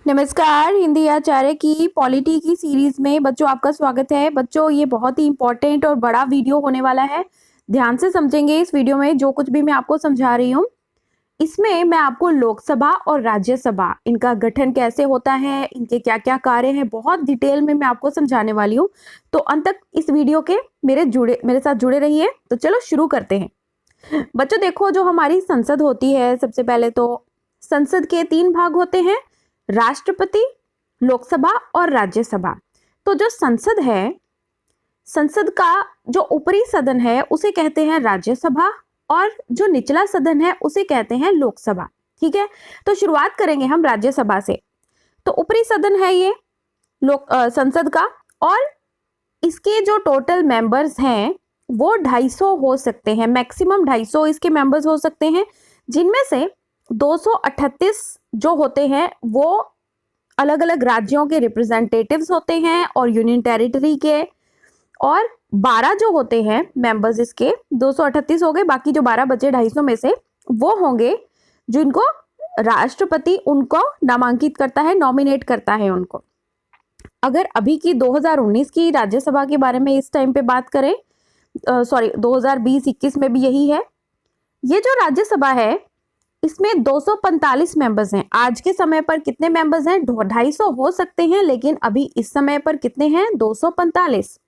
नमस्कार। हिंदी आचार्य की पॉलिटी की सीरीज में बच्चों आपका स्वागत है। बच्चों ये बहुत ही इंपॉर्टेंट और बड़ा वीडियो होने वाला है। ध्यान से समझेंगे इस वीडियो में जो कुछ भी मैं आपको समझा रही हूँ। इसमें मैं आपको लोकसभा और राज्यसभा इनका गठन कैसे होता है, इनके क्या क्या कार्य हैं, बहुत डिटेल में मैं आपको समझाने वाली हूँ। तो अंत तक इस वीडियो के मेरे साथ जुड़े रहिए। तो चलो शुरू करते हैं। बच्चों देखो, जो हमारी संसद होती है, सबसे पहले तो संसद के 3 भाग होते हैं, राष्ट्रपति, लोकसभा और राज्यसभा। तो जो संसद है, संसद का जो ऊपरी सदन है उसे कहते हैं राज्यसभा और जो निचला सदन है उसे कहते हैं लोकसभा। ठीक है, तो शुरुआत करेंगे हम राज्यसभा से। तो ऊपरी सदन है ये संसद का, और इसके जो टोटल मेंबर्स हैं वो 250 हो सकते हैं, मैक्सिमम 250 इसके मेंबर्स हो सकते हैं, जिनमें से 238 जो होते हैं वो अलग अलग राज्यों के रिप्रेजेंटेटिव्स होते हैं और यूनियन टेरिटरी के, और 12 जो होते हैं मेंबर्स इसके, 238 हो गए, बाकी जो 12 बचे 250 में से वो होंगे जिनको राष्ट्रपति उनको नामांकित करता है, नॉमिनेट करता है उनको। अगर अभी की 2019 की राज्यसभा के बारे में इस टाइम पे बात करें, 2020-21 में भी यही है। ये जो राज्यसभा है इसमें 245 मेंबर्स हैं। आज के समय पर कितने मेंबर्स हैं? 250 हो सकते हैं, लेकिन अभी इस समय पर कितने हैं? 245।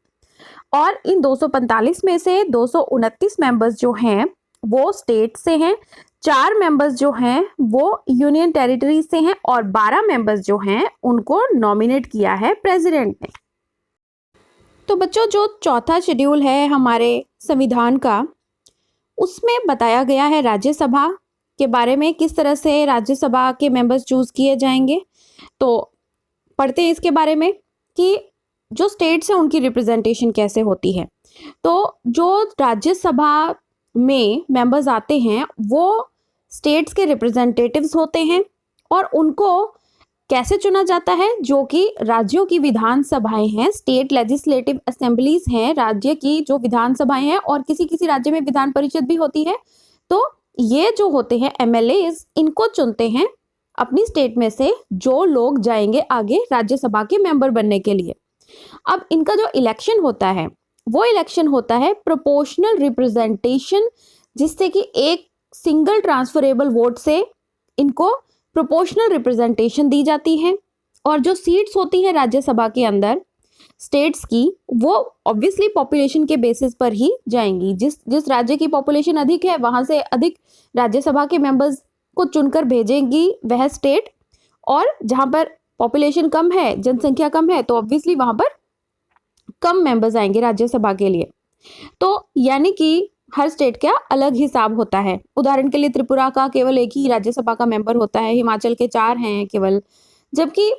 और इन 245 में से 229 मेंबर्स जो हैं वो स्टेट से हैं, 4 मेंबर्स जो हैं वो यूनियन टेरिटरी से हैं, और 12 मेंबर्स जो हैं उनको नॉमिनेट किया है प्रेसिडेंट ने। तो बच्चों, जो चौथा शेड्यूल है हमारे संविधान का, उसमें बताया गया है राज्यसभा के बारे में, किस तरह से राज्यसभा के मेंबर्स चूज किए जाएंगे। तो पढ़ते हैं इसके बारे में कि जो स्टेट्स हैं उनकी रिप्रेजेंटेशन कैसे होती है। तो जो राज्यसभा में मेंबर्स आते हैं वो स्टेट्स के रिप्रेजेंटेटिव्स होते हैं, और उनको कैसे चुना जाता है? जो कि राज्यों की विधानसभाएं हैं, स्टेट लेजिस्लेटिव असेंबलीज हैं, राज्य की जो विधानसभाएं हैं, और किसी किसी राज्य में विधान परिषद भी होती है। तो ये जो होते हैं एमएलएज, इनको चुनते हैं अपनी स्टेट में से जो लोग जाएंगे आगे राज्यसभा के मेंबर बनने के लिए। अब इनका जो इलेक्शन होता है वो इलेक्शन होता है प्रोपोर्शनल रिप्रेजेंटेशन, जिससे कि एक सिंगल ट्रांसफरेबल वोट से इनको प्रोपोर्शनल रिप्रेजेंटेशन दी जाती है। और जो सीट्स होती हैं राज्यसभा के अंदर स्टेट्स की, वो ऑब्वियसली पॉपुलेशन के बेसिस पर ही जाएंगी। जिस राज्य की पॉपुलेशन अधिक है वहां से अधिक राज्यसभा के मेंबर्स को चुनकर भेजेंगी वह स्टेट, और जहां पर पॉपुलेशन कम है, जनसंख्या कम है, तो ऑब्वियसली वहां पर कम मेंबर्स आएंगे राज्यसभा के लिए। तो यानी कि हर स्टेट का अलग हिसाब होता है। उदाहरण के लिए त्रिपुरा का केवल एक ही राज्यसभा का मेंबर होता है, हिमाचल के 4 हैं केवल। जबकि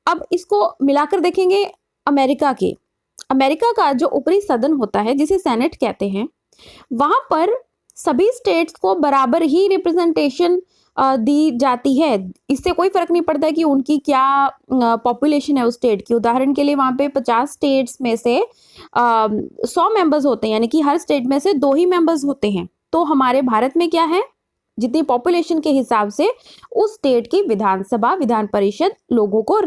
अब इसको मिलाकर देखेंगे अमेरिका का जो ऊपरी सदन होता है, जिसे सेनेट कहते हैं, वहां पर सभी स्टेट्स को बराबर ही रिप्रेजेंटेशन दी जाती है। इससे कोई फर्क नहीं पड़ता कि उनकी क्या पॉपुलेशन है उस स्टेट की। उदाहरण के लिए वहां पे 50 स्टेट्स में से 100 मेंबर्स होते हैं, यानी कि हर स्टेट में से 2 ही मेंबर्स होते हैं। तो हमारे भारत में क्या है, जितनी पॉपुलेशन के हिसाब से उस स्टेट की विधानसभा, विधान परिषद लोगों को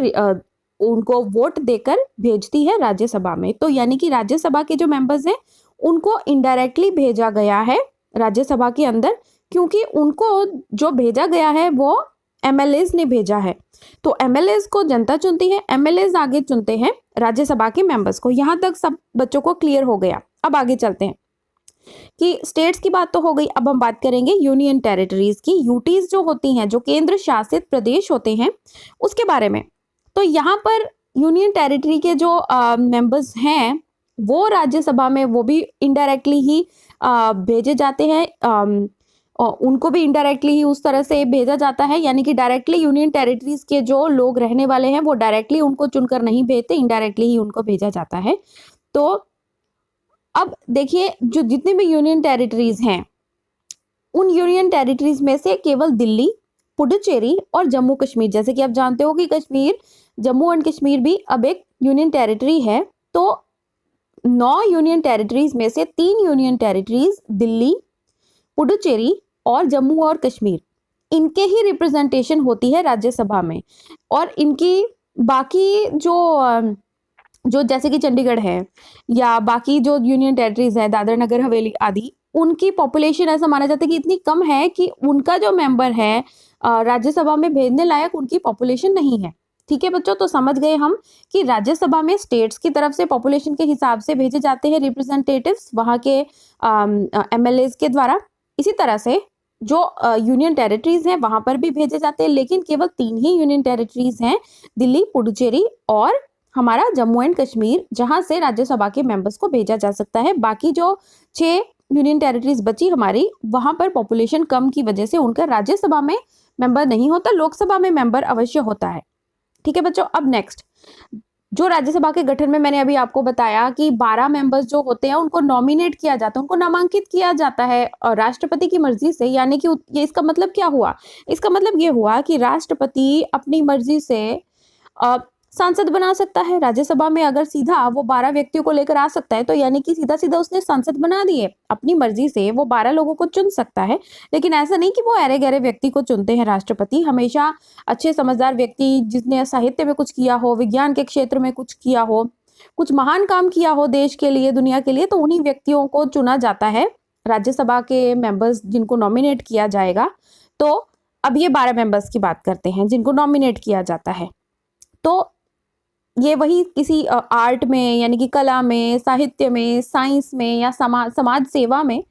उनको वोट देकर भेजती है राज्यसभा में। तो यानी कि राज्यसभा के जो मेंबर्स हैं उनको इनडायरेक्टली भेजा गया है राज्यसभा के अंदर, क्योंकि उनको जो भेजा गया है वो एमएलएज ने भेजा है। तो एमएलएज को जनता चुनती है, एमएलएज आगे चुनते हैं राज्यसभा के मेंबर्स को। यहां तक सब बच्चों को क्लियर हो गया। अब आगे चलते हैं कि स्टेट्स की बात तो हो गई, अब हम बात करेंगे यूनियन टेरिटरीज की। यूटीज जो होती हैं, जो केंद्र शासित प्रदेश होते हैं, उसके बारे में। तो यहाँ पर यूनियन टेरिटरी के जो मेंबर्स हैं वो राज्यसभा में वो भी इनडायरेक्टली ही भेजे जाते हैं, उनको भी इनडायरेक्टली ही उस तरह से भेजा जाता है। यानी कि डायरेक्टली यूनियन टेरिटरीज के जो लोग रहने वाले हैं वो डायरेक्टली उनको चुनकर नहीं भेजते, इनडायरेक्टली ही उनको भेजा जाता है। तो अब देखिए, जो जितने भी यूनियन टेरिटरीज हैं, उन यूनियन टेरिटरीज में से केवल दिल्ली, पुडुचेरी और जम्मू कश्मीर, जैसे कि आप जानते हो कि कश्मीर, जम्मू एंड कश्मीर भी अब एक यूनियन टेरिटरी है। तो 9 यूनियन टेरिटरीज में से 3 यूनियन टेरिटरीज दिल्ली, पुडुचेरी और जम्मू और कश्मीर, इनके ही रिप्रेजेंटेशन होती है राज्यसभा में। और इनकी बाकी जो जैसे कि चंडीगढ़ है या बाकी जो यूनियन टेरिटरीज है, दादरा नगर हवेली आदि, उनकी पॉपुलेशन ऐसा माना जाता है कि इतनी कम है कि उनका जो मेंबर है राज्यसभा में भेजने लायक उनकी पॉपुलेशन नहीं है। ठीक है बच्चों, तो समझ गए हम कि राज्यसभा में स्टेट्स की तरफ से पॉपुलेशन के हिसाब से भेजे जाते हैं रिप्रेजेंटेटिव्स वहां के एमएलएज के द्वारा। इसी तरह से जो यूनियन टेरिटरीज हैं वहां पर भी भेजे जाते हैं, लेकिन केवल 3 ही यूनियन टेरिटरीज हैं, दिल्ली, पुडुचेरी और हमारा जम्मू एंड कश्मीर, जहां से राज्यसभा के मेंबर्स को भेजा जा सकता है। बाकी जो 6 यूनियन टेरिटरीज बची हमारी, वहां पर पॉपुलेशन कम की वजह से उनका राज्यसभा में मेंबर नहीं होता, लोकसभा में मेंबर अवश्य होता है। ठीक है बच्चों, अब नेक्स्ट जो राज्यसभा के गठन में मैंने अभी आपको बताया कि 12 मेंबर्स जो होते हैं उनको नॉमिनेट किया जाता है, उनको नामांकित किया जाता है और राष्ट्रपति की मर्जी से। यानी कि ये इसका मतलब क्या हुआ? इसका मतलब ये हुआ कि राष्ट्रपति अपनी मर्जी से सांसद बना सकता है राज्यसभा में। अगर सीधा वो 12 व्यक्तियों को लेकर आ सकता है तो यानी कि सीधा सीधा उसने सांसद बना दिए। अपनी मर्जी से वो 12 लोगों को चुन सकता है, लेकिन ऐसा नहीं कि वो अरे गहरे व्यक्ति को चुनते हैं राष्ट्रपति। हमेशा अच्छे समझदार व्यक्ति, जिसने साहित्य में कुछ किया हो, विज्ञान के क्षेत्र में कुछ किया हो, कुछ महान काम किया हो देश के लिए, दुनिया के लिए, तो उन्हीं व्यक्तियों को चुना जाता है राज्यसभा के मेंबर्स जिनको नॉमिनेट किया जाएगा। तो अब ये 12 मेंबर्स की बात करते हैं जिनको नॉमिनेट किया जाता है। तो ये वही किसी आर्ट में, यानी कि कला में, साहित्य में, साइंस में या समाज सेवा में,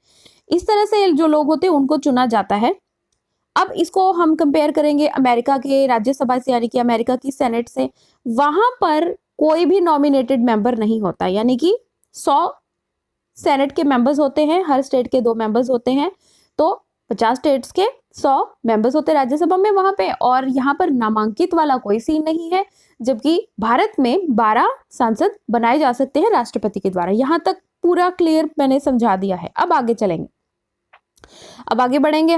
इस तरह से जो लोग होते हैं उनको चुना जाता है। अब इसको हम कंपेयर करेंगे अमेरिका के राज्यसभा से, यानी कि अमेरिका की सेनेट से। वहां पर कोई भी नॉमिनेटेड मेंबर नहीं होता, यानी कि 100 सेनेट के मेंबर्स होते हैं, हर स्टेट के 2 मेंबर्स होते हैं, तो 50 स्टेट्स के 100 मेंबर्स होते हैं राज्यसभा में वहां पे। और यहाँ पर नामांकित वाला कोई सीन नहीं है, जबकि भारत में 12 सांसद बनाए जा सकते हैं राष्ट्रपति के द्वारा। यहां तक पूरा क्लियर मैंने समझा दिया है। अब आगे चलेंगे, अब आगे बढ़ेंगे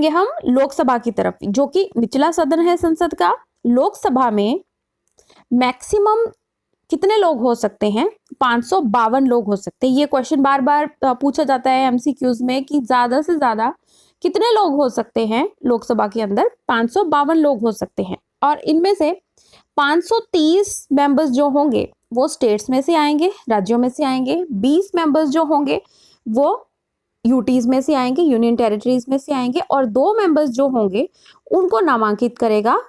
हम लोकसभा की तरफ, जो कि निचला सदन है संसद का। लोकसभा में मैक्सिमम कितने लोग हो सकते हैं? 552 लोग हो सकते हैं। ये क्वेश्चन बार बार पूछा जाता है एमसीक्यूज में कि ज्यादा से ज्यादा कितने लोग हो सकते हैं लोकसभा के अंदर? 552 लोग हो सकते हैं। और इनमें से 530 मेंबर्स जो होंगे वो स्टेट्स में से आएंगे, राज्यों में से आएंगे। 20 मेंबर्स जो होंगे वो यूटीज में से आएंगे, यूनियन टेरिटरीज में से आएंगे। और 2 मेंबर्स जो होंगे उनको नामांकित करेगा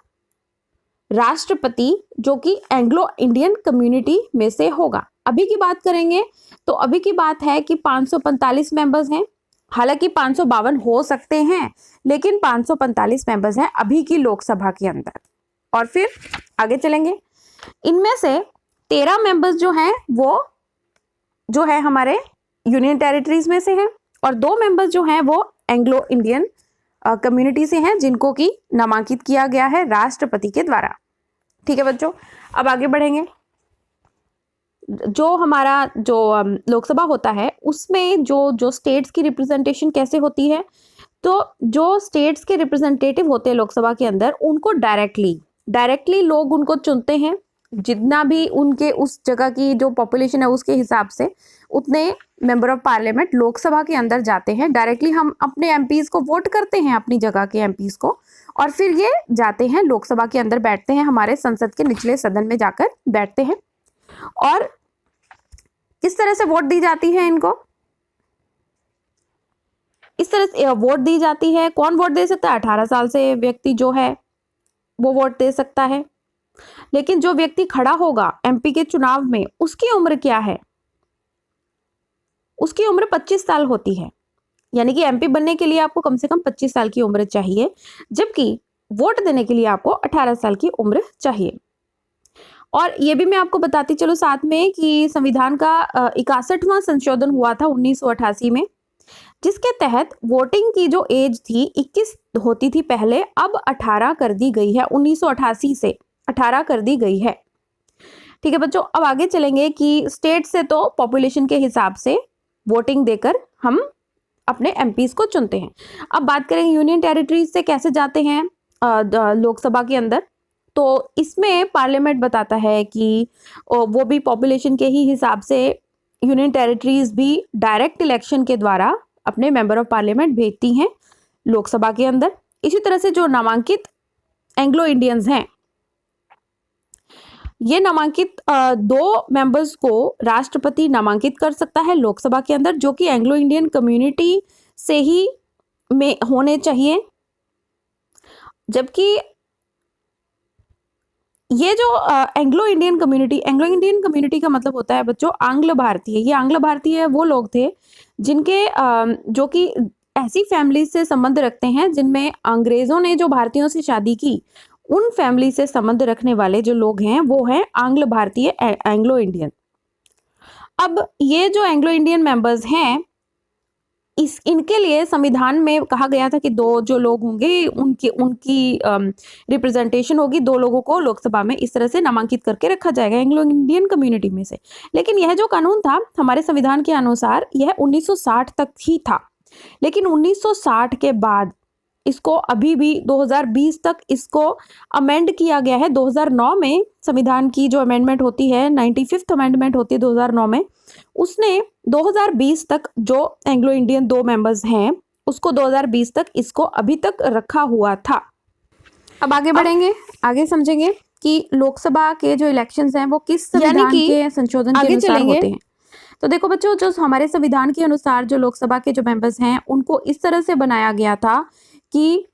राष्ट्रपति, जो कि एंग्लो इंडियन कम्युनिटी में से होगा। अभी की बात करेंगे तो अभी की बात है कि 545 मेंबर्स हैं। हालांकि 552 हो सकते हैं, लेकिन 545 मेंबर्स हैं अभी की लोकसभा के अंदर। और फिर आगे चलेंगे, इनमें से 13 मेंबर्स जो हैं वो जो है हमारे यूनियन टेरिटरीज में से हैं, और 2 मेंबर्स जो हैं वो एंग्लो इंडियन कम्युनिटी से हैं, जिनको की नामांकित किया गया है राष्ट्रपति के द्वारा। ठीक है बच्चों, अब आगे बढ़ेंगे। जो हमारा जो लोकसभा होता है उसमें जो स्टेट्स की रिप्रेजेंटेशन कैसे होती है, तो जो स्टेट्स के रिप्रेजेंटेटिव होते हैं लोकसभा के अंदर, उनको डायरेक्टली लोग उनको चुनते हैं। जितना भी उनके उस जगह की जो पॉपुलेशन है उसके हिसाब से उतने मेंबर ऑफ पार्लियामेंट लोकसभा के अंदर जाते हैं। डायरेक्टली हम अपने एमपीज को वोट करते हैं, अपनी जगह के एमपीज को, और फिर ये जाते हैं लोकसभा के अंदर, बैठते हैं, हमारे संसद के निचले सदन में जाकर बैठते हैं। और किस तरह से वोट दी जाती है इनको? इस तरह से वोट दी जाती है। कौन वोट दे सकता है? 18 साल से व्यक्ति जो है वो वोट दे सकता है। लेकिन जो व्यक्ति खड़ा होगा एमपी के चुनाव में, उसकी उम्र क्या है? उसकी उम्र 25 साल होती है। यानी कि एमपी बनने के लिए आपको कम से कम 25 साल की उम्र चाहिए, जबकि वोट देने के लिए आपको 18 साल की उम्र चाहिए। और ये भी मैं आपको बताती चलो साथ में कि संविधान का 61वां संशोधन हुआ था 1988 में, जिसके तहत वोटिंग की जो एज थी 21 होती थी पहले, अब 18 कर दी गई है। 1988 से 18 कर दी गई है। ठीक है बच्चों, अब आगे चलेंगे कि स्टेट से तो पॉपुलेशन के हिसाब से वोटिंग देकर हम अपने एमपीज को चुनते हैं। अब बात करेंगे यूनियन टेरिटरीज से कैसे जाते हैं लोकसभा के अंदर। तो इसमें पार्लियामेंट बताता है कि वो भी पॉपुलेशन के ही हिसाब से यूनियन टेरिटरीज भी डायरेक्ट इलेक्शन के द्वारा अपने मेंबर ऑफ पार्लियामेंट भेजती हैं लोकसभा के अंदर। इसी तरह से जो नामांकित एंग्लो इंडियंस हैं, ये नामांकित 2 मेंबर्स को राष्ट्रपति नामांकित कर सकता है लोकसभा के अंदर, जो कि एंग्लो इंडियन कम्युनिटी से ही में होने चाहिए। जबकि ये जो एंग्लो इंडियन कम्युनिटी का मतलब होता है बच्चों आंग्ल भारतीय। ये आंग्ल भारतीय वो लोग थे जिनके जो कि ऐसी फैमिली से संबंध रखते हैं जिनमें अंग्रेजों ने जो भारतीयों से शादी की, उन फैमिली से संबंध रखने वाले जो लोग हैं वो हैं आंग्ल भारतीय, एंग्लो इंडियन। अब ये जो एंग्लो इंडियन मेंबर्स हैं, इनके लिए संविधान में कहा गया था कि 2 जो लोग होंगे उनकी रिप्रेजेंटेशन होगी, 2 लोगों को लोकसभा में इस तरह से नामांकित करके रखा जाएगा एंग्लो इंडियन कम्युनिटी में से। लेकिन यह जो कानून था हमारे संविधान के अनुसार यह 1960 तक ही था, लेकिन 1960 के बाद इसको अभी भी 2020 तक इसको अमेंड किया गया है। 2009 में संविधान की जो अमेंडमेंट होती है, 95th अमेंडमेंट होती है 2009 में, उसने 2020 तक जो एंग्लो इंडियन 2 मेंबर्स हैं उसको 2020 तक इसको अभी तक रखा हुआ था। अब आगे बढ़ेंगे, आगे समझेंगे कि लोकसभा के जो इलेक्शंस हैं वो किस संविधान के संशोधन के अनुसार होते हैं। तो देखो बच्चों, जो हमारे संविधान के अनुसार जो लोकसभा के जो मेंबर्स हैं उनको इस तरह से बनाया गया था कि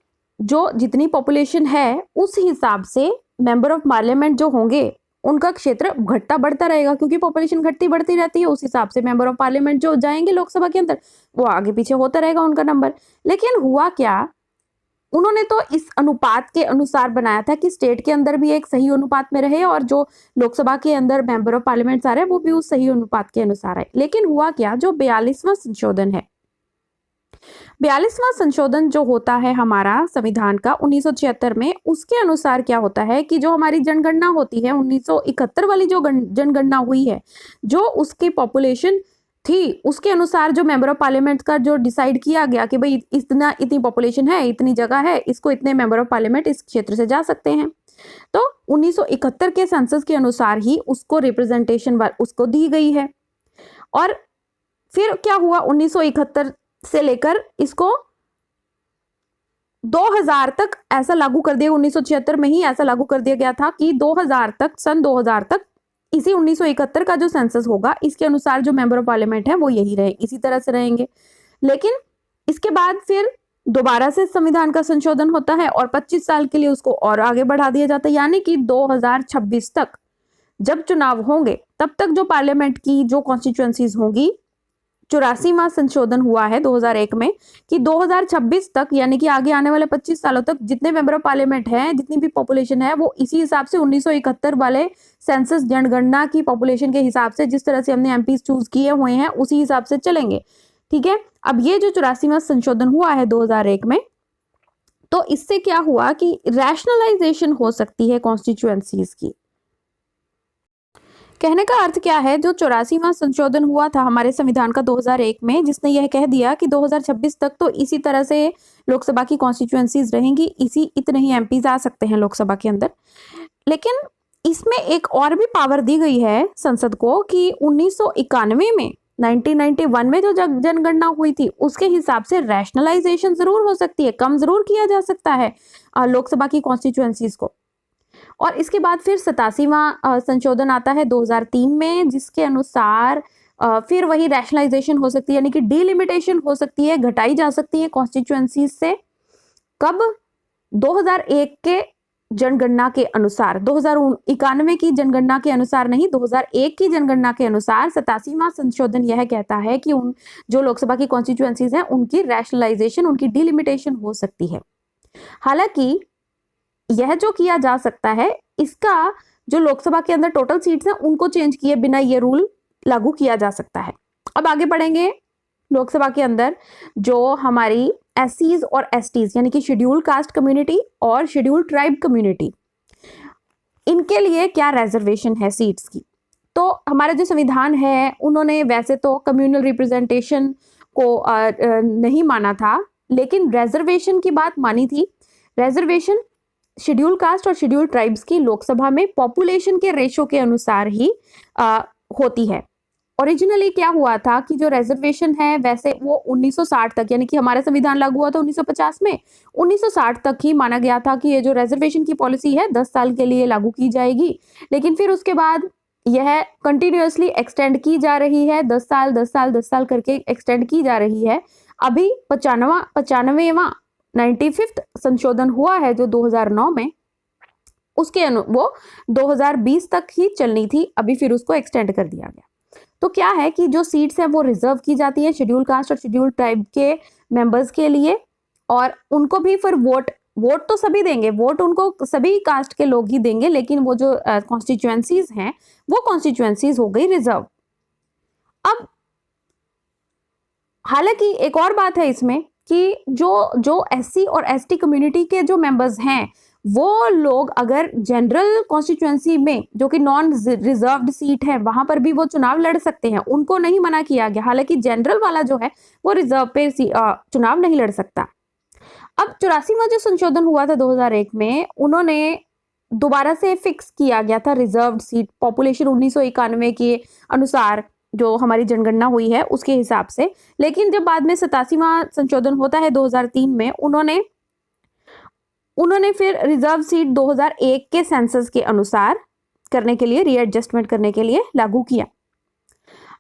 जो जितनी पॉपुलेशन है उस हिसाब से मेंबर ऑफ पार्लियामेंट जो होंगे उनका क्षेत्र घटता बढ़ता रहेगा, क्योंकि पॉपुलेशन घटती बढ़ती रहती है। उस हिसाब से मेंबर ऑफ पार्लियामेंट जो जाएंगे लोकसभा के अंदर वो आगे पीछे होता रहेगा उनका नंबर। लेकिन हुआ क्या, उन्होंने तो इस अनुपात के अनुसार बनाया था कि स्टेट के अंदर भी एक सही अनुपात में रहे और जो लोकसभा के अंदर मेंबर ऑफ पार्लियामेंट आ रहे हैं वो भी उस सही अनुपात के अनुसार है। लेकिन हुआ क्या, जो 42वां संशोधन है, 42वां संशोधन जो होता है हमारा संविधान का 1976 में, उसके अनुसार क्या होता है कि जो हमारी जनगणना होती है 1971 वाली जो जनगणना हुई है, जो उसकी पॉपुलेशन थी उसके अनुसार जो मेंबर ऑफ पार्लियामेंट का जो डिसाइड किया गया कि भाई इतनी पॉपुलेशन है, इतनी जगह है, इसको इतने मेंबर ऑफ पार्लियामेंट इस क्षेत्र से जा सकते हैं। तो 1971 के सेंसस के अनुसार ही उसको रिप्रेजेंटेशन उसको दी गई है। और फिर क्या हुआ, 1971 से लेकर इसको 2000 तक ऐसा लागू कर दिया, 1976 में ही ऐसा लागू कर दिया गया था कि 2000 तक, सन 2000 तक इसी 1971 का जो सेंसस होगा इसके अनुसार जो मेंबर ऑफ पार्लियामेंट है वो यही रहे, इसी तरह से रहेंगे। लेकिन इसके बाद फिर दोबारा से संविधान का संशोधन होता है और 25 साल के लिए उसको और आगे बढ़ा दिया जाता है, यानी कि 2026 तक जब चुनाव होंगे तब तक जो पार्लियामेंट की जो कॉन्स्टिट्यूएंसीज होंगी, 84वां संशोधन हुआ है 2001 में कि 2026 तक, यानी कि आगे आने वाले 25 सालों तक जितने मेंबर ऑफ पार्लियामेंट हैं, जितनी भी पॉपुलेशन है, वो इसी हिसाब से 1971 वाले सेंसस जनगणना की पॉपुलेशन के हिसाब से जिस तरह से हमने एमपी चूज किए हुए हैं उसी हिसाब से चलेंगे। ठीक है, अब ये जो 84वां संशोधन हुआ है 2001 में, तो इससे क्या हुआ कि रैशनलाइजेशन हो सकती है कॉन्स्टिट्यूएंसीज की। कहने का अर्थ क्या है, जो 84वां संशोधन हुआ था हमारे संविधान का 2001 में, जिसने यह कह दिया कि 2026 तक तो इसी तरह से लोकसभा की कॉन्स्टिट्यूएंसीज रहेंगी, इतने ही एमपीज आ सकते हैं लोकसभा के अंदर। लेकिन इसमें एक और भी पावर दी गई है संसद को कि 1991 में, 1991 में जो जनगणना हुई थी उसके हिसाब से रैशनलाइजेशन जरूर हो सकती है, कम जरूर किया जा सकता है लोकसभा की कॉन्स्टिट्यूएंसीज को। और इसके बाद फिर 87वां संशोधन आता है 2003 में, जिसके अनुसार फिर वही रैशनलाइजेशन हो सकती है, यानी कि डिलिमिटेशन हो सकती है, घटाई जा सकती है कॉन्स्टिट्यूएंसीज से। कब? 2001 के जनगणना के अनुसार, 2091 की जनगणना के अनुसार नहीं, 2001 की जनगणना के अनुसार 87वां संशोधन यह कहता है कि उन जो लोकसभा की कॉन्स्टिट्यूएंसीज हैं उनकी रैशनलाइजेशन, उनकी डिलिमिटेशन हो सकती है। हालांकि यह जो किया जा सकता है, इसका जो लोकसभा के अंदर टोटल सीट्स हैं उनको चेंज किए बिना ये रूल लागू किया जा सकता है। अब आगे बढ़ेंगे, लोकसभा के अंदर जो हमारी एससीज और एसटीज यानी कि शेड्यूल कास्ट कम्युनिटी और शेड्यूल ट्राइब कम्युनिटी, इनके लिए क्या रिजर्वेशन है सीट्स की। तो हमारा जो संविधान है उन्होंने वैसे तो कम्युनल रिप्रेजेंटेशन को नहीं माना था, लेकिन रिजर्वेशन की बात मानी थी। रिजर्वेशन शेड्यूल कास्ट और शेड्यूल ट्राइब्स की लोकसभा में पॉपुलेशन के रेशो के अनुसार ही होती है। ओरिजिनली क्या हुआ था कि जो रिजर्वेशन है वैसे वो 1960 तक, यानी कि हमारा संविधान लागू हुआ था 1950 में, 1960 तक ही माना गया था कि ये जो रिजर्वेशन की पॉलिसी है 10 साल के लिए लागू की जाएगी। लेकिन फिर उसके बाद यह कंटिन्यूअसली एक्सटेंड की जा रही है, 10 साल 10 साल 10 साल करके एक्सटेंड की जा रही है। अभी 95वां 95th संशोधन हुआ है जो 2009 में, उसके वो 2020 तक ही चलनी थी, अभी फिर उसको एक्सटेंड कर दिया गया। तो क्या है कि जो सीट्स हैं वो रिजर्व की जाती है शेड्यूल कास्ट और शेड्यूल ट्राइब के मेंबर्स के लिए, और उनको भी फिर वोट तो सभी देंगे, वोट उनको सभी कास्ट के लोग ही देंगे, लेकिन वो जो कॉन्स्टिट्यूएंसीज हैं वो कॉन्स्टिट्यूएंसीज हो गई रिजर्व। अब हालांकि एक और बात है इसमें कि जो एससी और एसटी कम्युनिटी के जो मेंबर्स हैं वो लोग अगर जनरल कॉन्स्टिट्यूएंसी में, जो कि नॉन रिजर्व्ड सीट है, वहां पर भी वो चुनाव लड़ सकते हैं, उनको नहीं मना किया गया। हालांकि जनरल वाला जो है वो रिजर्व पे चुनाव नहीं लड़ सकता। अब 84वां जो संशोधन हुआ था 2001 में, उन्होंने दोबारा से फिक्स किया गया था रिजर्व्ड सीट पॉपुलेशन 1991 के अनुसार, जो हमारी जनगणना हुई है उसके हिसाब से। लेकिन जब बाद में 87वां संशोधन होता है 2003 में, उन्होंने फिर रिजर्व सीट 2001 के सेंसस के अनुसार करने के लिए, रीएडजस्टमेंट करने के लिए लागू किया।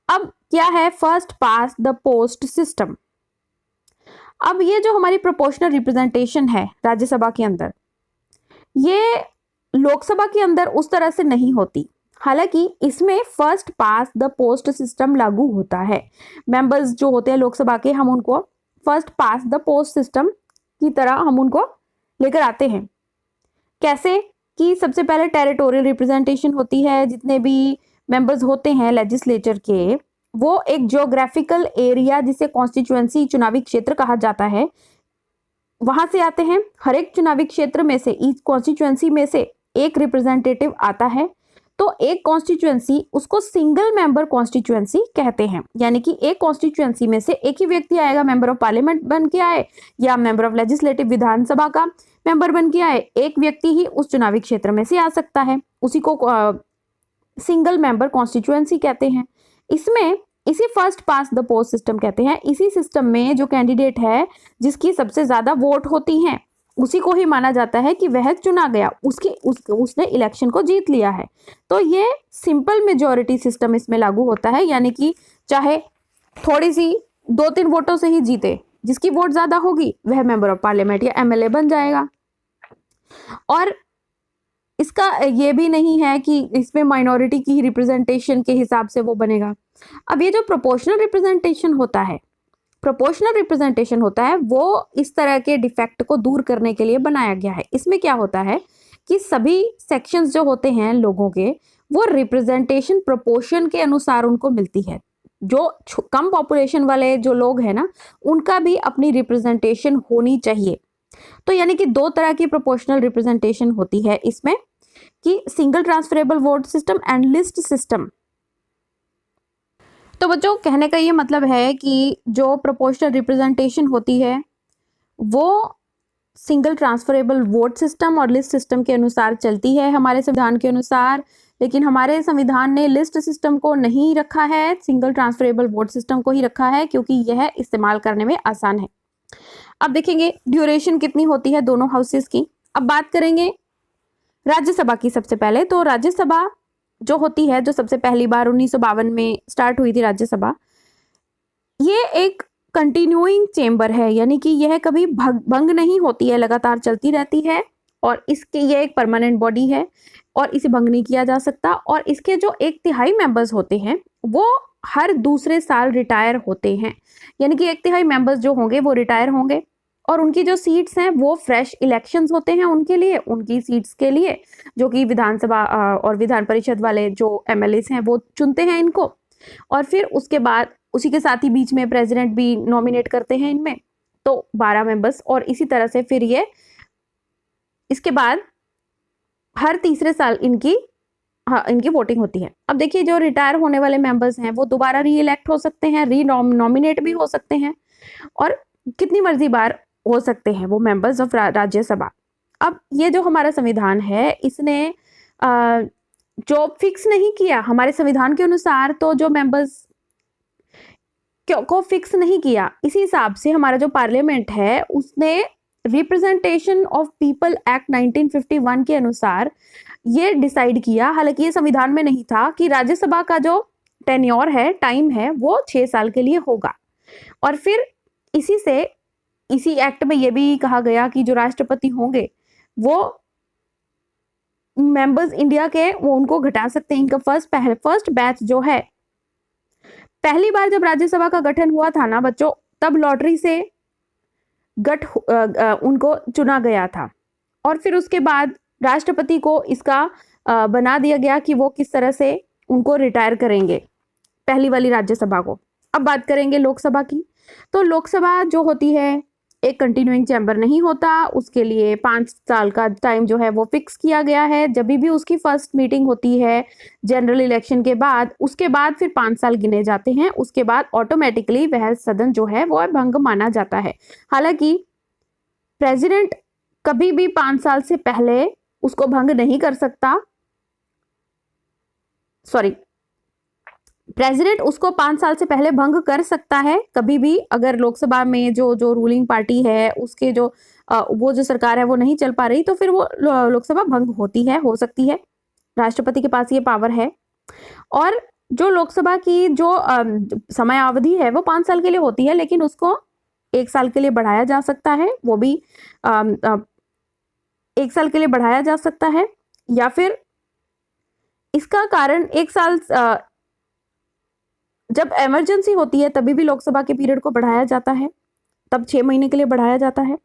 अब क्या है first pass the post system. अब ये जो हमारी प्रोपोर्शनल रिप्रेजेंटेशन है राज्यसभा के अंदर, ये लोकसभा के अंदर उस तरह से नहीं होती। हालांकि इसमें first pass the post system लागू होता है। मेंबर्स जो होते हैं लोकसभा के, हम उनको first pass the post system की तरह हम उनको लेकर आते हैं। कैसे कि सबसे पहले टेरिटोरियल रिप्रेजेंटेशन होती है, जितने भी मेंबर्स होते हैं लेजिस्लेचर के, वो एक ज्योग्राफिकल एरिया जिसे कॉन्स्टिट्यूएंसी चुनावी क्षेत्र कहा जाता है, वहां से आते हैं। हर एक चुनावी क्षेत्र में से, ईच कॉन्स्टिट्यूएंसी में से एक रिप्रेजेंटेटिव आता है। तो एक कॉन्स्टिट्यूएंसी, उसको सिंगल मेंबर कॉन्स्टिट्यूएंसी कहते हैं, यानी कि एक कॉन्स्टिट्यूएंसी में से एक ही व्यक्ति आएगा, मेंबर ऑफ पार्लियामेंट बन के आए या मेंबर ऑफ लेजिस्लेटिव विधानसभा का मेंबर बन के आए, एक व्यक्ति ही उस चुनावी क्षेत्र में से आ सकता है, उसी को सिंगल मेंबर कॉन्स्टिट्यूएंसी कहते हैं। इसमें इसी first pass the post system कहते हैं। इसी सिस्टम में जो कैंडिडेट है जिसकी सबसे ज्यादा वोट होती हैं, उसी को ही माना जाता है कि वह चुना गया, उसने इलेक्शन को जीत लिया है। तो ये सिंपल मेजॉरिटी सिस्टम इसमें लागू होता है, यानी कि चाहे थोड़ी सी 2-3 वोटों से ही जीते, जिसकी वोट ज्यादा होगी वह मेंबर ऑफ पार्लियामेंट या एमएलए बन जाएगा। और इसका ये भी नहीं है कि इसमें माइनॉरिटी की रिप्रेजेंटेशन के हिसाब से वो बनेगा। अब ये जो प्रोपोर्शनल रिप्रेजेंटेशन होता है वो इस तरह के डिफेक्ट को दूर करने के लिए बनाया गया है। इसमें क्या होता है कि सभी सेक्शंस जो होते हैं लोगों के, वो रिप्रेजेंटेशन प्रोपोर्शन के अनुसार उनको मिलती है। जो कम पॉपुलेशन वाले जो लोग हैं ना, उनका भी अपनी रिप्रेजेंटेशन होनी चाहिए। तो यानी कि 2 तरह की प्रोपोर्शनल रिप्रेजेंटेशन होती है इसमें, कि single transferable vote system and list system. तो बच्चों, कहने का ये मतलब है कि जो प्रोपोर्शनल रिप्रेजेंटेशन होती है वो सिंगल ट्रांसफरेबल वोट सिस्टम और लिस्ट सिस्टम के अनुसार चलती है हमारे संविधान के अनुसार। लेकिन हमारे संविधान ने लिस्ट सिस्टम को नहीं रखा है, सिंगल ट्रांसफरेबल वोट सिस्टम को ही रखा है, क्योंकि यह इस्तेमाल करने में आसान है। अब देखेंगे ड्यूरेशन कितनी होती है दोनों हाउसेस की। अब बात करेंगे राज्यसभा की। सबसे पहले तो राज्यसभा जो होती है, जो सबसे पहली बार 1952 में स्टार्ट हुई थी राज्यसभा, ये एक कंटिन्यूइंग चेंबर है, यानी कि यह कभी भंग नहीं होती है, लगातार चलती रहती है। और इसके ये एक परमानेंट बॉडी है और इसे भंग नहीं किया जा सकता। और इसके जो 1/3 मेंबर्स होते हैं वो हर दूसरे साल रिटायर होते हैं, यानी कि 1/3 मेंबर्स जो होंगे वो रिटायर होंगे। और उनकी जो सीट्स हैं वो फ्रेश इलेक्शंस होते हैं उनके लिए, उनकी सीट्स के लिए, जो कि विधानसभा और विधान परिषद वाले जो एमएलएस हैं वो चुनते हैं इनको। और फिर उसके बाद उसी के साथ ही बीच में प्रेसिडेंट भी नॉमिनेट करते हैं इनमें, तो 12 मेंबर्स। और इसी तरह से फिर ये इसके बाद हर तीसरे साल इनकी वोटिंग होती है। अब देखिए, जो रिटायर होने वाले मेंबर्स हैं वो दोबारा री इलेक्ट हो सकते हैं, री नॉमिनेट भी हो सकते हैं, और कितनी मर्जी बार हो सकते हैं वो मेंबर्स ऑफ राज्यसभा। अब ये जो हमारा संविधान है, इसने जॉब फिक्स नहीं किया हमारे संविधान के अनुसार। तो जो मेंबर्स को फिक्स नहीं किया। इसी हिसाब से हमारा जो पार्लियामेंट है उसने रिप्रेजेंटेशन ऑफ पीपल एक्ट 1951 के अनुसार ये डिसाइड किया, हालांकि ये संविधान में नहीं था, कि राज्यसभा का जो टेन्योर है, टाइम है, वो 6 साल के लिए होगा। और फिर इसी एक्ट में ये भी कहा गया कि जो राष्ट्रपति होंगे वो मेंबर्स इंडिया के वो उनको घटा सकते हैं। इनका फर्स्ट बैच जो है, पहली बार जब राज्यसभा का गठन हुआ था ना बच्चों, तब लॉटरी से उनको चुना गया था, और फिर उसके बाद राष्ट्रपति को इसका बना दिया गया कि वो किस तरह से उनको रिटायर करेंगे, पहली वाली राज्यसभा को। अब बात करेंगे लोकसभा की। तो लोकसभा जो होती है एक कंटिन्यूइंग चैम्बर नहीं होता, उसके लिए 5 साल का टाइम जो है वो फिक्स किया गया है। जब भी उसकी फर्स्ट मीटिंग होती है जनरल इलेक्शन के बाद, उसके बाद फिर 5 साल गिने जाते हैं, उसके बाद ऑटोमेटिकली वह सदन जो है वो भंग माना जाता है। हालांकि प्रेसिडेंट कभी भी 5 साल से पहले उसको भंग नहीं कर सकता, प्रेसिडेंट उसको 5 साल से पहले भंग कर सकता है कभी भी, अगर लोकसभा में जो रूलिंग पार्टी है उसके वो जो सरकार है वो नहीं चल पा रही, तो फिर वो लोकसभा भंग हो सकती है। राष्ट्रपति के पास ये पावर है। और जो लोकसभा की जो समय अवधि है वो 5 साल के लिए होती है, लेकिन उसको 1 साल के लिए बढ़ाया जा सकता है, वो भी 1 साल के लिए बढ़ाया जा सकता है। या फिर इसका कारण 1 साल जब इमरजेंसी होती है तभी भी लोकसभा के पीरियड को बढ़ाया जाता है, तब 6 महीने के लिए बढ़ाया जाता है।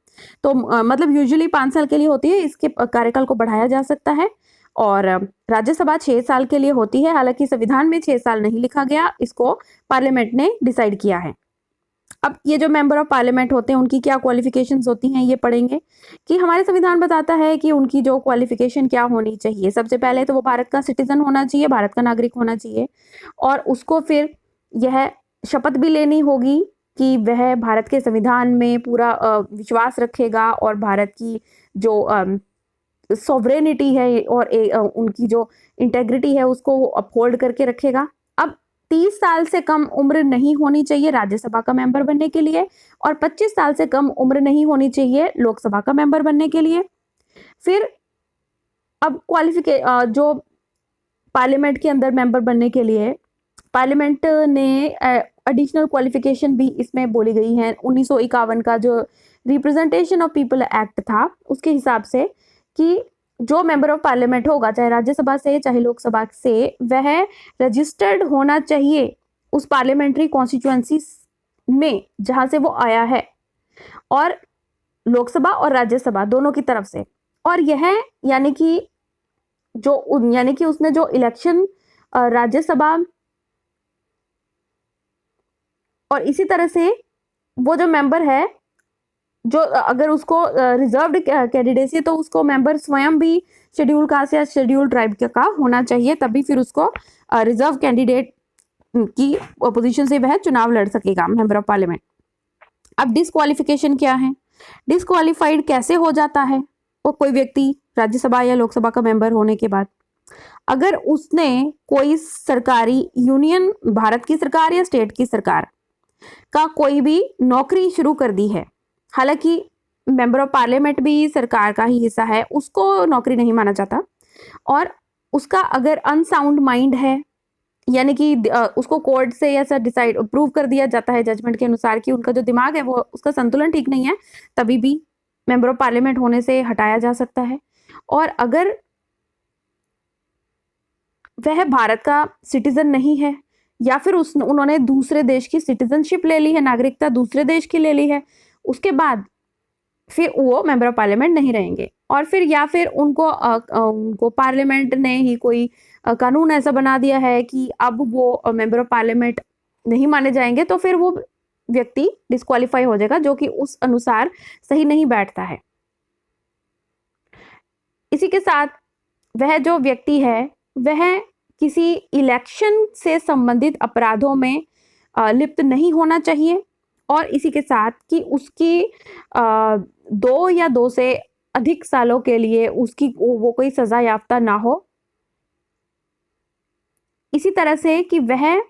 तो मतलब यूजुअली 5 साल के लिए होती है, इसके कार्यकाल को बढ़ाया जा सकता है। और राज्यसभा 6 साल के लिए होती है, हालांकि संविधान में 6 साल नहीं लिखा गया, इसको पार्लियामेंट ने डिसाइड किया है। अब ये जो मेंबर ऑफ पार्लियामेंट होते हैं उनकी क्या क्वालिफिकेशंस होती हैं ये पढ़ेंगे, कि हमारे संविधान बताता है कि उनकी जो क्वालिफिकेशन क्या होनी चाहिए। सबसे पहले तो वो भारत का सिटीजन होना चाहिए, भारत का नागरिक होना चाहिए, और उसको फिर यह शपथ भी लेनी होगी कि वह भारत के संविधान में पूरा विश्वास रखेगा और भारत की जो सॉवरेनिटी है और उनकी जो इंटेग्रिटी है उसको वो अपहोल्ड करके रखेगा। अब 30 साल से कम उम्र नहीं होनी चाहिए राज्यसभा का मेंबर बनने के लिए, और 25 साल से कम उम्र नहीं होनी चाहिए लोकसभा का मेंबर बनने के लिए। फिर अब जो पार्लियामेंट के अंदर मेंबर बनने के लिए पार्लियामेंट ने एडिशनल क्वालिफिकेशन भी इसमें बोली गई है। 1951 का जो रिप्रेजेंटेशन ऑफ पीपल एक्ट था उसके हिसाब से, कि जो मेंबर ऑफ पार्लियामेंट होगा, चाहे राज्यसभा से चाहे लोकसभा से, वह रजिस्टर्ड होना चाहिए उस पार्लियामेंट्री कॉन्स्टिट्यूएंसी में जहां से वो आया है, और लोकसभा और राज्यसभा दोनों की तरफ से। और यह यानी कि उसने जो इलेक्शन राज्यसभा, और इसी तरह से वो जो मेंबर है, जो अगर उसको रिजर्व्ड कैंडिडेसी है तो उसको मेंबर स्वयं भी शेड्यूल कास्ट या शेड्यूल ट्राइब का होना चाहिए, तभी फिर उसको रिजर्व कैंडिडेट की पोजीशन से वह चुनाव लड़ सकेगा मेंबर ऑफ पार्लियामेंट। अब डिस्क्वालिफिकेशन क्या है, डिस्क्वालिफाइड कैसे हो जाता है वो कोई व्यक्ति राज्यसभा या लोकसभा का मेंबर होने के बाद? अगर उसने कोई सरकारी यूनियन, भारत की सरकार या स्टेट की सरकार का कोई भी नौकरी शुरू कर दी है, हालांकि मेंबर ऑफ पार्लियामेंट भी सरकार का ही हिस्सा है, उसको नौकरी नहीं माना जाता, और उसका अगर अनसाउंड माइंड है, यानी कि उसको कोर्ट से ऐसा डिसाइड प्रूव कर दिया जाता है जजमेंट के अनुसार कि उनका जो दिमाग है वो उसका संतुलन ठीक नहीं है, तभी भी मेंबर ऑफ पार्लियामेंट होने से हटाया जा सकता है। और अगर वह भारत का सिटीजन नहीं है, या फिर उन्होंने दूसरे देश की सिटीजनशिप ले ली है, नागरिकता दूसरे देश की ले ली है, उसके बाद फिर वो मेंबर ऑफ पार्लियामेंट नहीं रहेंगे। और फिर या फिर उनको पार्लियामेंट ने ही कोई कानून ऐसा बना दिया है कि अब वो मेंबर ऑफ पार्लियामेंट नहीं माने जाएंगे, तो फिर वो व्यक्ति डिस्क्वालीफाई हो जाएगा, जो कि उस अनुसार सही नहीं बैठता है। इसी के साथ वह जो व्यक्ति है वह किसी इलेक्शन से संबंधित अपराधों में लिप्त नहीं होना चाहिए, और इसी के साथ कि उसकी 2 या 2 से अधिक सालों के लिए उसकी वो कोई सजा याफ्ता ना हो। इसी तरह से कि वह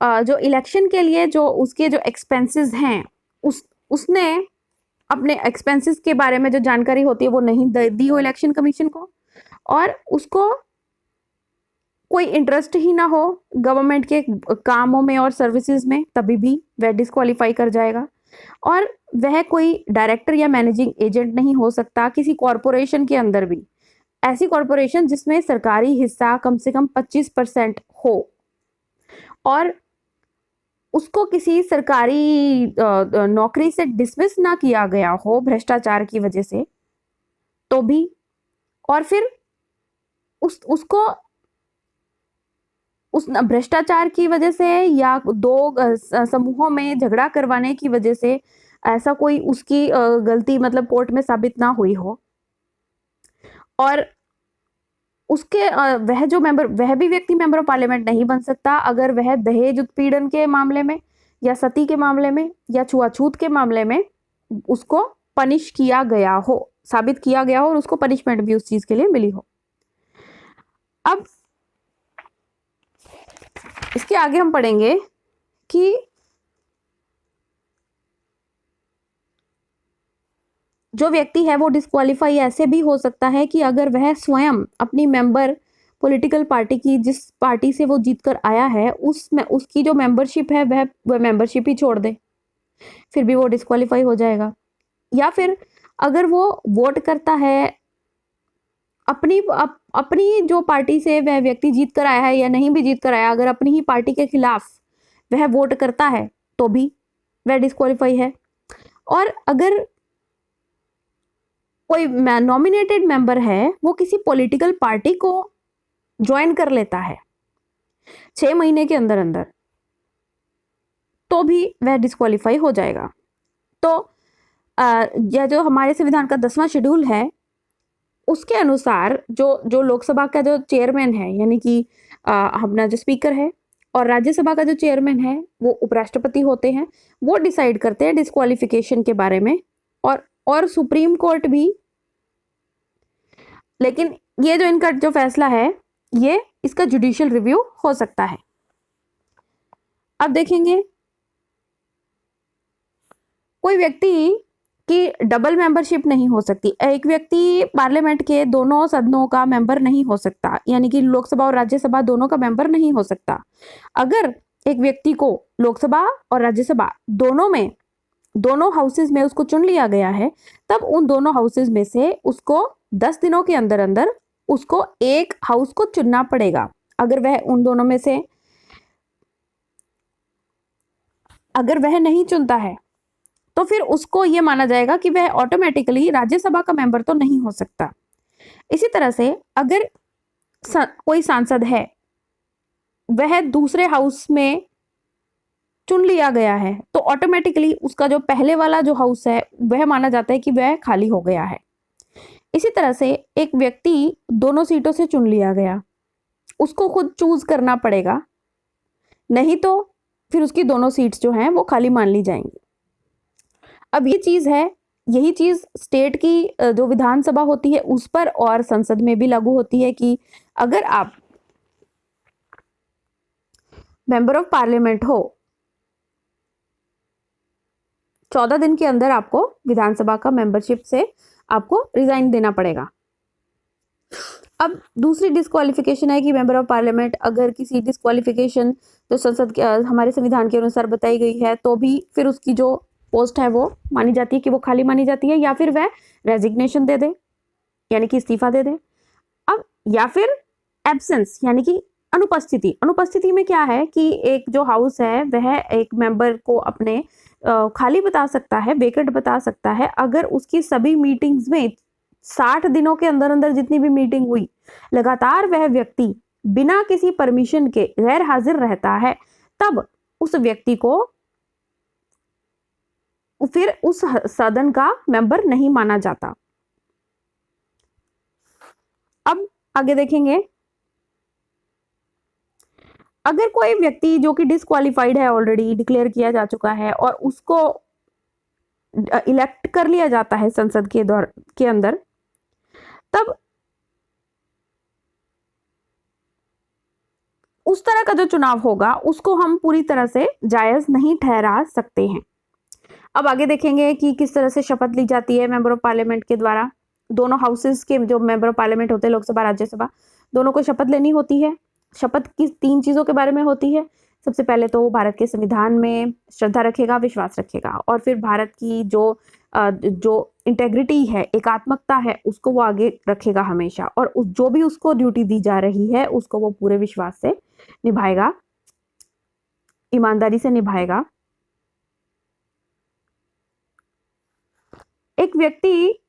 जो इलेक्शन के लिए जो उसके जो एक्सपेंसेस हैं उसने अपने एक्सपेंसेस के बारे में जो जानकारी होती है वो नहीं दी हो इलेक्शन कमीशन को, और उसको कोई इंटरेस्ट ही ना हो गवर्नमेंट के कामों में और सर्विसेज में, तभी भी वह डिस्क्वालीफाई कर जाएगा। और वह कोई डायरेक्टर या मैनेजिंग एजेंट नहीं हो सकता किसी कॉरपोरेशन के अंदर भी, ऐसी कॉरपोरेशन जिसमें सरकारी हिस्सा कम से कम 25% हो, और उसको किसी सरकारी नौकरी से डिसमिस ना किया गया हो भ्रष्टाचार की वजह से तो भी, और फिर उसको उस भ्रष्टाचार की वजह से या दो समूहों में झगड़ा करवाने की वजह से ऐसा कोई उसकी गलती मतलब कोर्ट में साबित ना हुई हो, और उसके वह जो मेंबर, वह भी व्यक्ति मेंबर ऑफ पार्लियामेंट नहीं बन सकता अगर वह दहेज उत्पीड़न के मामले में या सती के मामले में या छुआछूत के मामले में उसको पनिश किया गया हो, साबित किया गया हो, और उसको पनिशमेंट भी उस चीज के लिए मिली हो। अब इसके आगे हम पढ़ेंगे कि जो व्यक्ति है वो डिस्क्वालीफाई ऐसे भी हो सकता है कि अगर वह स्वयं अपनी मेंबर पॉलिटिकल पार्टी की, जिस पार्टी से वो जीत कर आया है, उसमें उसकी जो मेंबरशिप है वह मेंबरशिप ही छोड़ दे, फिर भी वो डिस्क्वालीफाई हो जाएगा। या फिर अगर वो वोट करता है अपनी जो पार्टी से वह व्यक्ति जीत कर आया है या नहीं भी जीत कर आया, अगर अपनी ही पार्टी के खिलाफ वह वोट करता है तो भी वह डिस्क्वालीफाई है। और अगर कोई नॉमिनेटेड मेंबर है वो किसी पॉलिटिकल पार्टी को ज्वाइन कर लेता है 6 महीने के अंदर अंदर, तो भी वह डिस्क्वालीफाई हो जाएगा। तो यह जो हमारे संविधान का 10वां शेड्यूल है उसके अनुसार जो लोकसभा का जो चेयरमैन है, यानी कि अपना जो स्पीकर है, और राज्यसभा का जो चेयरमैन है वो उपराष्ट्रपति होते हैं, वो डिसाइड करते हैं डिस्क्वालिफिकेशन के बारे में, और सुप्रीम कोर्ट भी। लेकिन ये जो इनका जो फैसला है ये इसका जुडिशियल रिव्यू हो सकता है। अब देखेंगे कोई व्यक्ति की डबल मेंबरशिप नहीं हो सकती। एक व्यक्ति पार्लियामेंट के दोनों सदनों का मेंबर नहीं हो सकता, यानी कि लोकसभा और राज्यसभा दोनों का मेंबर नहीं हो सकता। अगर एक व्यक्ति को लोकसभा और राज्यसभा दोनों हाउसेज में उसको चुन लिया गया है, तब उन दोनों हाउसेज में से उसको 10 दिनों के अंदर अंदर उसको एक हाउस को चुनना पड़ेगा। अगर वह उन दोनों में से अगर वह नहीं चुनता है तो फिर उसको यह माना जाएगा कि वह ऑटोमेटिकली राज्यसभा का मेंबर तो नहीं हो सकता। इसी तरह से अगर कोई सांसद है वह दूसरे हाउस में चुन लिया गया है तो ऑटोमेटिकली उसका जो पहले वाला जो हाउस है वह माना जाता है कि वह खाली हो गया है। इसी तरह से एक व्यक्ति दोनों सीटों से चुन लिया गया, उसको खुद चूज करना पड़ेगा, नहीं तो फिर उसकी दोनों सीट्स जो हैं वो खाली मान ली जाएंगी। अब ये चीज है, यही चीज स्टेट की जो विधानसभा होती है उस पर और संसद में भी लागू होती है कि अगर आप मेंबर ऑफ पार्लियामेंट हो 14 दिन के अंदर आपको विधानसभा का मेंबरशिप से आपको रिजाइन देना पड़ेगा। अब दूसरी डिस्क्वालिफिकेशन है कि मेंबर ऑफ पार्लियामेंट अगर किसी डिस्क्वालिफिकेशन जो संसद के हमारे संविधान के अनुसार बताई गई है तो भी फिर उसकी जो पोस्ट है वो मानी जाती है कि वो खाली मानी जाती है, या फिर वह रेजिग्नेशन दे दे यानी कि इस्तीफा दे दे। अब या फिर एब्सेंस यानी कि अनुपस्थिति में क्या है कि एक जो हाउस है वह एक मेंबर को अपने खाली बता सकता है, वेकेंट बता सकता है, अगर उसकी सभी मीटिंग्स में 60 दिनों के अंदर अंदर जितनी भी मीटिंग हुई लगातार वह व्यक्ति बिना किसी परमिशन के गैर हाजिर रहता है, तब उस व्यक्ति को फिर उस सदन का मेंबर नहीं माना जाता। अब आगे देखेंगे, अगर कोई व्यक्ति जो कि डिस्क्वालिफाइड है, ऑलरेडी डिक्लेयर किया जा चुका है और उसको इलेक्ट कर लिया जाता है संसद के अंदर, तब उस तरह का जो चुनाव होगा उसको हम पूरी तरह से जायज नहीं ठहरा सकते हैं। अब आगे देखेंगे कि किस तरह से शपथ ली जाती है मेंबर ऑफ पार्लियामेंट के द्वारा। दोनों हाउसेस के जो मेंबर ऑफ पार्लियामेंट होते हैं, लोकसभा राज्यसभा, दोनों को शपथ लेनी होती है। शपथ किस 3 चीजों के बारे में होती है। सबसे पहले तो वो भारत के संविधान में श्रद्धा रखेगा, विश्वास रखेगा, और फिर भारत की जो इंटेग्रिटी है, एकात्मकता है, उसको वो आगे रखेगा हमेशा, और जो भी उसको ड्यूटी दी जा रही है उसको वो पूरे विश्वास से निभाएगा, ईमानदारी से निभाएगा। एक व्यक्ति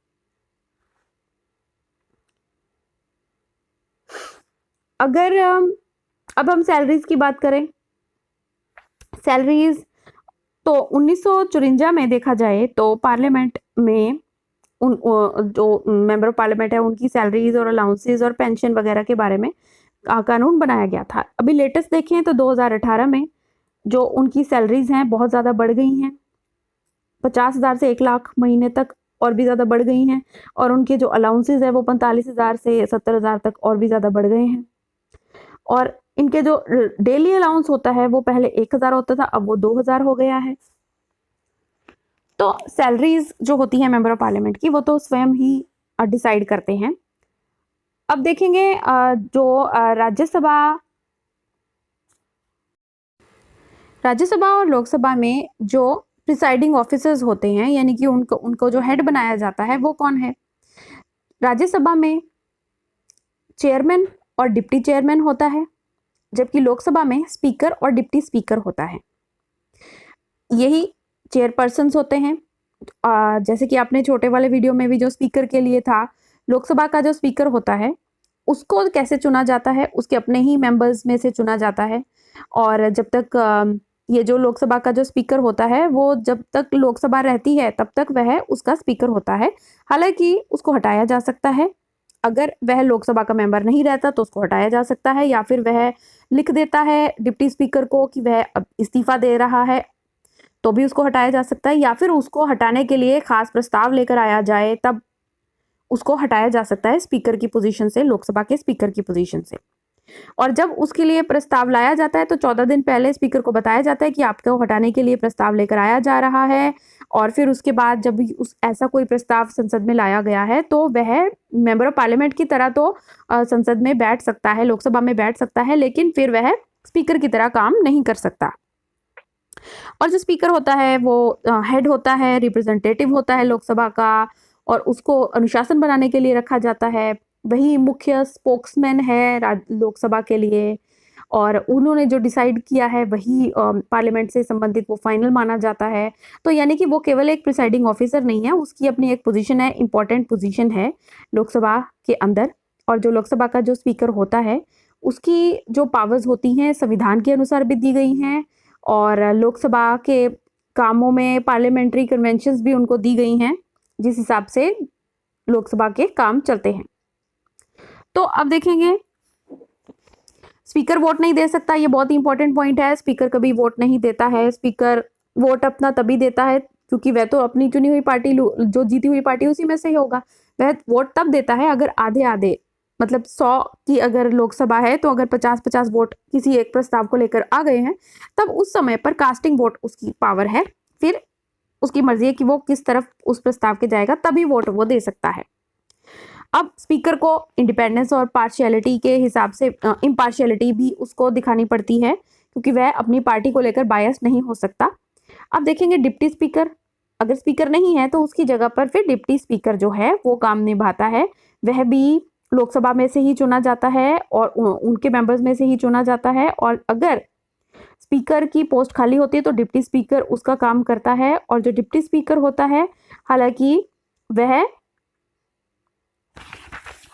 अगर अब हम सैलरीज की बात करें, सैलरीज तो 1954 में देखा जाए तो पार्लियामेंट में जो मेंबर ऑफ पार्लियामेंट है उनकी सैलरीज और अलाउंसेस और पेंशन वगैरह के बारे में कानून बनाया गया था। अभी लेटेस्ट देखें तो 2018 में जो उनकी सैलरीज हैं बहुत ज़्यादा बढ़ गई हैं, 50,000 से 1 लाख महीने तक और भी ज़्यादा बढ़ गई हैं, और उनके जो अलाउंसेस है वो 45,000 से 70,000 तक और भी ज़्यादा बढ़ गए हैं। और इनके जो डेली अलाउंस होता है वो पहले 1,000 होता था, अब वो 2,000 हो गया है। तो सैलरीज जो होती है मेंबर ऑफ पार्लियामेंट की वो तो स्वयं ही डिसाइड करते हैं। अब देखेंगे जो राज्यसभा और लोकसभा में जो प्रिसाइडिंग ऑफिसर्स होते हैं, यानी कि उनको जो हेड बनाया जाता है वो कौन है। राज्यसभा में चेयरमैन और डिप्टी चेयरमैन होता है, जबकि लोकसभा में स्पीकर और डिप्टी स्पीकर होता है। यही चेयरपर्सन्स होते हैं। जैसे कि आपने छोटे वाले वीडियो में भी जो स्पीकर के लिए था, लोकसभा का जो स्पीकर होता है उसको कैसे चुना जाता है, उसके अपने ही मेंबर्स में से चुना जाता है। और जब तक ये जो लोकसभा का जो स्पीकर होता है वो जब तक लोकसभा रहती है तब तक वह उसका स्पीकर होता है। हालांकि उसको हटाया जा सकता है, अगर वह लोकसभा का मेंबर नहीं रहता तो उसको हटाया जा सकता है, या फिर वह लिख देता है डिप्टी स्पीकर को कि वह अब इस्तीफा दे रहा है तो भी उसको हटाया जा सकता है, या फिर उसको हटाने के लिए खास प्रस्ताव लेकर आया जाए तब उसको हटाया जा सकता है स्पीकर की पोजीशन से, लोकसभा के स्पीकर की पोजीशन से। और जब उसके लिए प्रस्ताव लाया जाता है तो 14 दिन पहले स्पीकर को बताया जाता है कि आपको हटाने के लिए प्रस्ताव लेकर आया जा रहा है। और फिर उसके बाद जब ऐसा कोई प्रस्ताव संसद में लाया गया है तो वह मेंबर ऑफ पार्लियामेंट की तरह तो संसद में बैठ सकता है, लोकसभा में बैठ सकता है, लेकिन फिर वह स्पीकर की तरह काम नहीं कर सकता। और जो स्पीकर होता है वो हेड होता है, रिप्रेजेंटेटिव होता है लोकसभा का, और उसको अनुशासन बनाने के लिए रखा जाता है। वही मुख्य स्पोक्समैन है लोकसभा के लिए, और उन्होंने जो डिसाइड किया है वही पार्लियामेंट से संबंधित वो फाइनल माना जाता है। तो यानी कि वो केवल एक प्रिसाइडिंग ऑफिसर नहीं है, उसकी अपनी एक पोजीशन है, इंपॉर्टेंट पोजीशन है लोकसभा के अंदर। और जो लोकसभा का जो स्पीकर होता है उसकी जो पावर्स होती हैं संविधान के अनुसार भी दी गई हैं, और लोकसभा के कामों में पार्लियामेंट्री कन्वेंशंस भी उनको दी गई हैं जिस हिसाब से लोकसभा के काम चलते हैं। तो अब देखेंगे स्पीकर वोट नहीं दे सकता, ये बहुत ही इंपॉर्टेंट पॉइंट है। स्पीकर कभी वोट नहीं देता है। स्पीकर वोट अपना तभी देता है क्योंकि वह तो अपनी चुनी हुई पार्टी, जो जीती हुई पार्टी उसी में से ही होगा। वह वोट तब देता है अगर आधे आधे, मतलब 100 की अगर लोकसभा है तो अगर 50-50 वोट किसी एक प्रस्ताव को लेकर आ गए हैं तब उस समय पर कास्टिंग वोट उसकी पावर है, फिर उसकी मर्जी है कि वो किस तरफ उस प्रस्ताव के जाएगा, तभी वोट वो दे सकता है। अब स्पीकर को इंडिपेंडेंस और पार्शियलिटी के हिसाब से इम्पार्शियलिटी भी उसको दिखानी पड़ती है क्योंकि वह अपनी पार्टी को लेकर बायस नहीं हो सकता। अब देखेंगे डिप्टी स्पीकर, अगर स्पीकर नहीं है तो उसकी जगह पर फिर डिप्टी स्पीकर जो है वो काम निभाता है। वह भी लोकसभा में से ही चुना जाता है और उनके मेंबर्स में से ही चुना जाता है, और अगर स्पीकर की पोस्ट खाली होती है तो डिप्टी स्पीकर उसका काम करता है। और जो डिप्टी स्पीकर होता है हालांकि वह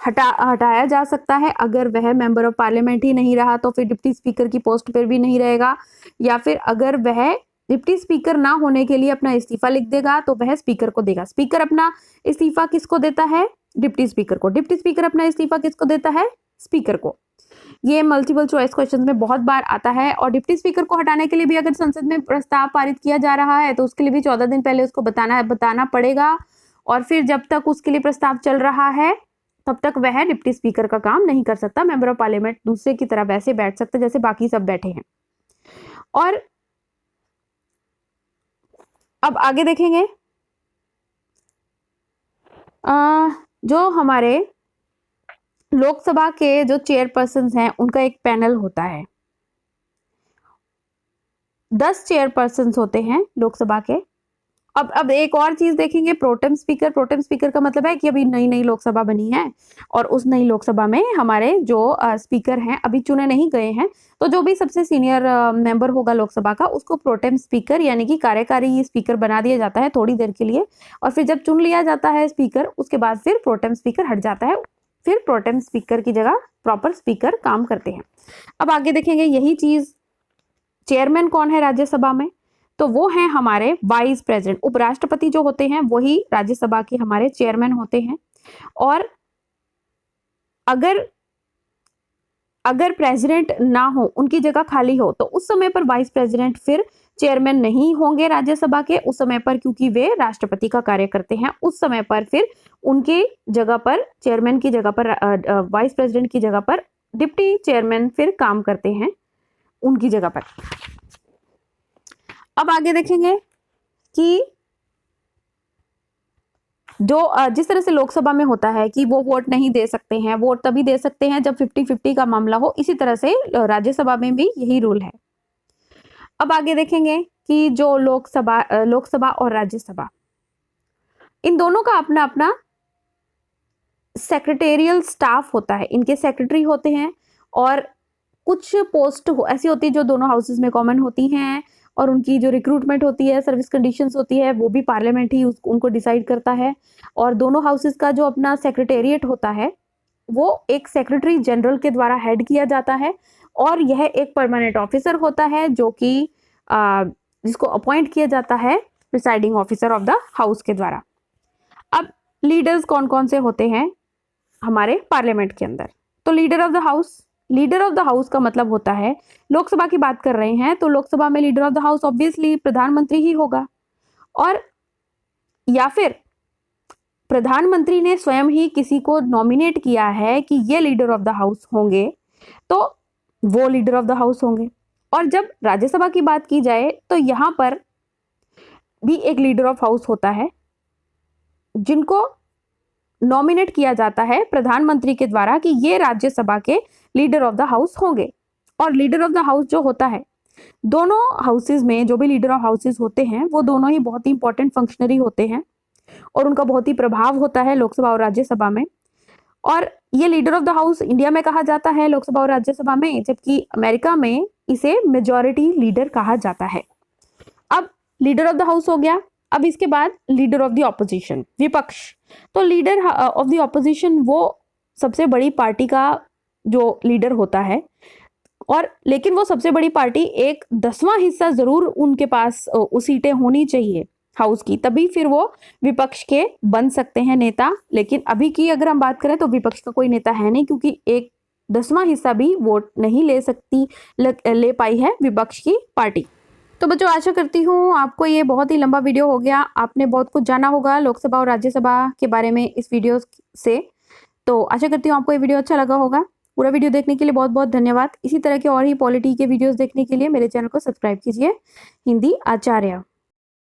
हटाया जा सकता है, अगर वह मेंबर ऑफ पार्लियामेंट ही नहीं रहा तो फिर डिप्टी स्पीकर की पोस्ट पर भी नहीं रहेगा, या फिर अगर वह डिप्टी स्पीकर ना होने के लिए अपना इस्तीफा लिख देगा तो वह स्पीकर को देगा। स्पीकर अपना इस्तीफा किसको देता है? डिप्टी स्पीकर को। डिप्टी स्पीकर अपना इस्तीफा किसको देता है? स्पीकर को। ये मल्टीपल चॉइस क्वेश्चन में बहुत बार आता है। और डिप्टी स्पीकर को हटाने के लिए भी अगर संसद में प्रस्ताव पारित किया जा रहा है तो उसके लिए भी 14 दिन पहले उसको बताना पड़ेगा, और फिर जब तक उसके लिए प्रस्ताव चल रहा है तब तक वह डिप्टी स्पीकर का काम नहीं कर सकता। मेंबर ऑफ पार्लियामेंट दूसरे की तरह वैसे बैठ सकते जैसे बाकी सब बैठे हैं। और अब आगे देखेंगे जो हमारे लोकसभा के जो चेयरपर्सन हैं उनका एक पैनल होता है। 10 चेयरपर्सन होते हैं लोकसभा के। अब एक और चीज देखेंगे, प्रोटेम स्पीकर। प्रोटेम स्पीकर का मतलब है कि अभी नई नई लोकसभा बनी है और उस नई लोकसभा में हमारे जो स्पीकर हैं अभी चुने नहीं गए हैं, तो जो भी सबसे सीनियर मेंबर होगा लोकसभा का उसको प्रोटेम स्पीकर यानी कि कार्यकारी स्पीकर बना दिया जाता है थोड़ी देर के लिए। और फिर जब चुन लिया जाता है स्पीकर, उसके बाद फिर प्रोटेम स्पीकर हट जाता है, फिर प्रोटेम स्पीकर की जगह प्रॉपर स्पीकर काम करते हैं। अब आगे देखेंगे यही चीज, चेयरमैन कौन है राज्यसभा में, तो वो हैं हमारे वाइस प्रेसिडेंट। उपराष्ट्रपति जो होते हैं वही राज्यसभा के हमारे चेयरमैन होते हैं। और अगर प्रेसिडेंट ना हो, उनकी जगह खाली हो, तो उस समय पर वाइस प्रेसिडेंट फिर चेयरमैन नहीं होंगे राज्यसभा के उस समय पर, क्योंकि वे राष्ट्रपति का कार्य करते हैं। उस समय पर फिर उनके जगह पर, चेयरमैन की जगह पर, वाइस प्रेसिडेंट की जगह पर डिप्टी चेयरमैन फिर काम करते हैं उनकी जगह पर। अब आगे देखेंगे कि जो जिस तरह से लोकसभा में होता है कि वो वोट नहीं दे सकते हैं, वोट तभी दे सकते हैं जब 50-50 का मामला हो, इसी तरह से राज्यसभा में भी यही रूल है। अब आगे देखेंगे कि जो लोकसभा और राज्यसभा, इन दोनों का अपना अपना सेक्रेटेरियल स्टाफ होता है। इनके सेक्रेटरी होते हैं और कुछ पोस्ट ऐसी होती है जो दोनों हाउसेस में कॉमन होती हैं, और उनकी जो रिक्रूटमेंट होती है, सर्विस कंडीशंस होती है, वो भी पार्लियामेंट ही उनको डिसाइड करता है। और दोनों हाउसेस का जो अपना सेक्रेटेरिएट होता है वो एक सेक्रेटरी जनरल के द्वारा हेड किया जाता है, और यह एक परमानेंट ऑफिसर होता है जो कि जिसको अपॉइंट किया जाता है presiding officer of the house के द्वारा। अब लीडर्स कौन कौन से होते हैं हमारे पार्लियामेंट के अंदर, तो लीडर ऑफ द हाउस का मतलब होता है, लोकसभा की बात कर रहे हैं तो लोकसभा में leader of the house obviously प्रधानमंत्री ही होगा, और या फिर प्रधानमंत्री ने स्वयं ही किसी को नॉमिनेट किया है कि ये लीडर ऑफ द हाउस होंगे, तो वो लीडर ऑफ द हाउस होंगे। और जब राज्यसभा की बात की जाए तो यहां पर भी एक लीडर ऑफ हाउस होता है जिनको नॉमिनेट किया जाता है प्रधानमंत्री के द्वारा कि ये राज्यसभा के लीडर ऑफ द हाउस होंगे। और लीडर ऑफ द हाउस जो होता है, दोनों हाउसेज में जो भी लीडर ऑफ हाउसेज होते हैं वो दोनों ही बहुत ही इंपॉर्टेंट फंक्शनरी होते हैं और उनका बहुत ही प्रभाव होता है लोकसभा और राज्यसभा में। और ये leader of the house India में कहा जाता है लोकसभा और राज्यसभा में, जबकि अमेरिका में इसे मेजॉरिटी लीडर कहा जाता है। अब लीडर ऑफ द हाउस हो गया। अब इसके बाद लीडर ऑफ द ऑपोजिशन, विपक्ष। तो लीडर ऑफ द ऑपोजिशन वो सबसे बड़ी पार्टी का जो लीडर होता है, और लेकिन वो सबसे बड़ी पार्टी एक 10वां हिस्सा जरूर उनके पास सीटें होनी चाहिए हाउस की, तभी फिर वो विपक्ष के बन सकते हैं नेता। लेकिन अभी की अगर हम बात करें तो विपक्ष का कोई नेता है नहीं, क्योंकि एक 10वां हिस्सा भी वोट नहीं ले पाई है विपक्ष की पार्टी। तो बच्चों, आशा करती हूँ आपको ये बहुत ही लंबा वीडियो हो गया, आपने बहुत कुछ जाना होगा लोकसभा और राज्यसभा के बारे में इस वीडियो से। तो आशा करती हूँ आपको ये वीडियो अच्छा लगा होगा। पूरा वीडियो देखने के लिए बहुत बहुत धन्यवाद। इसी तरह के और ही पॉलिटी के वीडियोस देखने के लिए मेरे चैनल को सब्सक्राइब कीजिए। हिंदी आचार्य।